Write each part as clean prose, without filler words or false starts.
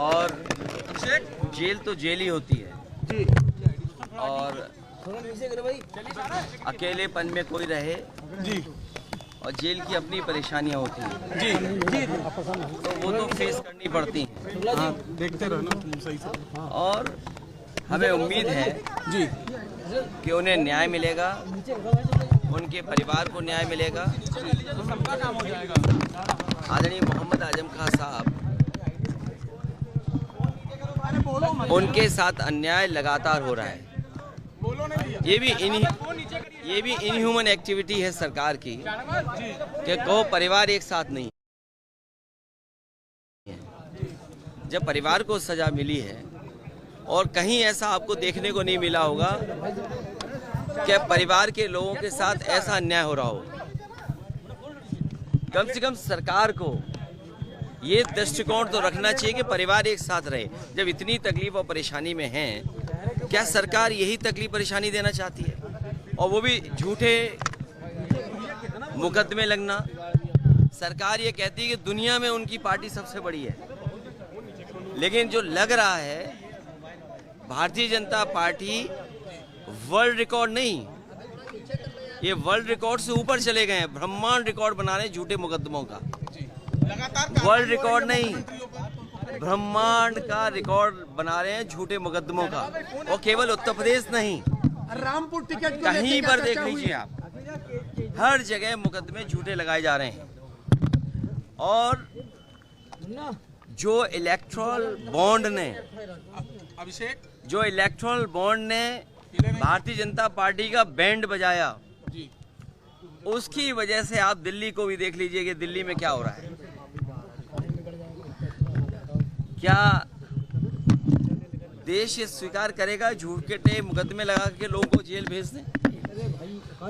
और जेल तो जेल ही होती है और अकेलेपन में कोई रहे जी और जेल की अपनी परेशानियां होती हैं जी तो वो तो फेस करनी पड़ती हैं। हाँ, देखते रहो ना सही से। और हमें उम्मीद है जी कि उन्हें न्याय मिलेगा, उनके परिवार को न्याय मिलेगा। आदरणीय मोहम्मद आजम खां साहब, उनके साथ अन्याय लगातार हो रहा है। ये भी इनह्यूमन एक्टिविटी है सरकार की कि कहो परिवार एक साथ नहीं है। जब परिवार को सजा मिली है और कहीं ऐसा आपको देखने को नहीं मिला होगा कि परिवार के लोगों के साथ ऐसा अन्याय हो रहा हो। कम से कम सरकार को ये दृष्टिकोण तो रखना चाहिए कि परिवार एक साथ रहे। जब इतनी तकलीफ और परेशानी में हैं, क्या सरकार यही तकलीफ परेशानी देना चाहती है? और वो भी झूठे मुकदमे लगना। सरकार ये कहती है कि दुनिया में उनकी पार्टी सबसे बड़ी है, लेकिन जो लग रहा है Bharatiya Janata party world record नहीं, ये वर्ल्ड रिकॉर्ड से ऊपर चले गए हैं। ब्रह्मांड रिकॉर्ड बना रहे हैं झूठे मुकदमों का। वर्ल्ड रिकॉर्ड नहीं, ब्रह्मांड का रिकॉर्ड बना रहे हैं झूठे मुकदमों का। और केवल उत्तर प्रदेश नहीं, रामपुर टिकट कहीं पर देख लीजिए आप, हर जगह मुकदमे झूठे लगाए जा रहे हैं। और जो इलेक्टोरल बॉन्ड ने भारतीय जनता पार्टी का बैंड बजाया, उसकी वजह से आप दिल्ली को भी देख लीजिए कि दिल्ली में क्या हो रहा है। क्या देश ये स्वीकार करेगा झूठे मुकदमे लगा के लोगों को जेल भेज दें?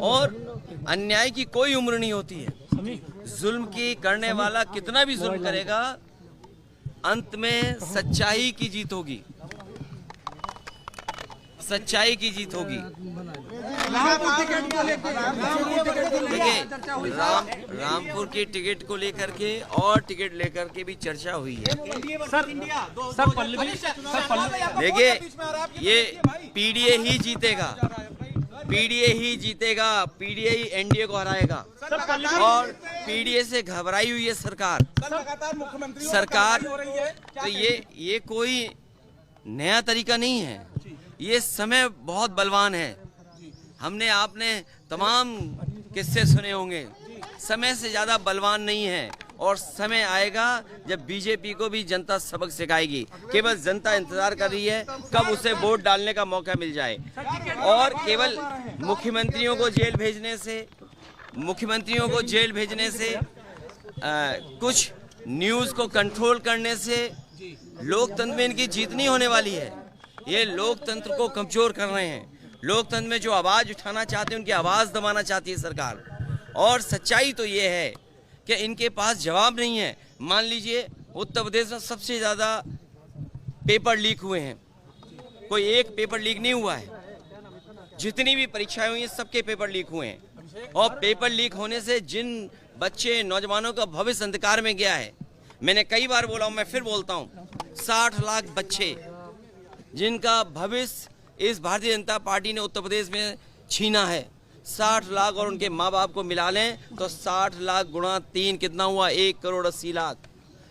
और अन्याय की कोई उम्र नहीं होती है। जुल्म की करने वाला कितना भी जुल्म करेगा, अंत में सच्चाई की जीत होगी। सच्चाई की जीत होगी। देखिए, रामपुर की टिकट को लेकर के और टिकट लेकर के भी चर्चा हुई है। देखिए, ये पीडीए ही जीतेगा, पीडीए ही एनडीए को हराएगा। और पीडीए से घबराई हुई है सरकार। तो ये कोई नया तरीका नहीं है। ये समय बहुत बलवान है। हमने आपने तमाम किस्से सुने होंगे, समय से ज़्यादा बलवान नहीं है। और समय आएगा जब बीजेपी को भी जनता सबक सिखाएगी। केवल जनता इंतजार कर रही है कब उसे वोट डालने का मौका मिल जाए। और केवल मुख्यमंत्रियों को जेल भेजने से कुछ न्यूज़ को कंट्रोल करने से लोकतंत्र में इनकी जीत नहीं होने वाली है। ये लोकतंत्र को कमजोर कर रहे हैं। लोकतंत्र में जो आवाज़ उठाना चाहते हैं, उनकी आवाज़ दबाना चाहती है सरकार। और सच्चाई तो ये है कि इनके पास जवाब नहीं है। मान लीजिए उत्तर प्रदेश में सबसे ज़्यादा पेपर लीक हुए हैं, कोई एक पेपर लीक नहीं हुआ है। जितनी भी परीक्षाएं हुई हैं सबके पेपर लीक हुए हैं। और पेपर लीक होने से जिन बच्चे नौजवानों का भविष्य अंधकार में गया है, मैंने कई बार बोला हूँ, मैं फिर बोलता हूँ, 60 लाख बच्चे जिनका भविष्य इस भारतीय जनता पार्टी ने उत्तर प्रदेश में छीना है। 60 लाख और उनके माँ बाप को मिला लें तो 60 लाख गुणा 3 कितना हुआ? 1 करोड़ 80 लाख।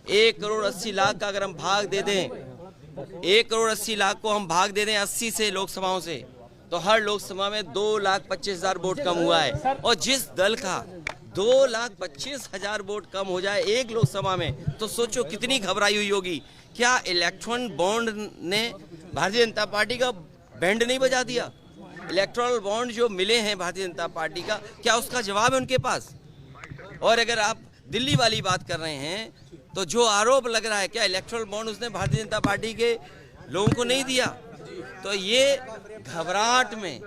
1 करोड़ 80 लाख का अगर हम भाग दे दें, 1 करोड़ 80 लाख को हम भाग दे दें 80 से लोकसभाओं से, तो हर लोकसभा में 2,25,000 वोट कम हुआ है। और जिस दल का 2,25,000 वोट कम हो जाए एक लोकसभा में, तो सोचो कितनी घबराई हुई होगी। क्या इलेक्ट्रॉन बॉन्ड ने भारतीय जनता पार्टी का बैंड नहीं बजा दिया? इलेक्ट्रॉल बॉन्ड जो मिले हैं भारतीय जनता पार्टी का, क्या उसका जवाब है उनके पास? और अगर आप दिल्ली वाली बात कर रहे हैं, तो जो आरोप लग रहा है, क्या इलेक्ट्रॉल बॉन्ड उसने भारतीय जनता पार्टी के लोगों को नहीं दिया? तो ये घबराहट में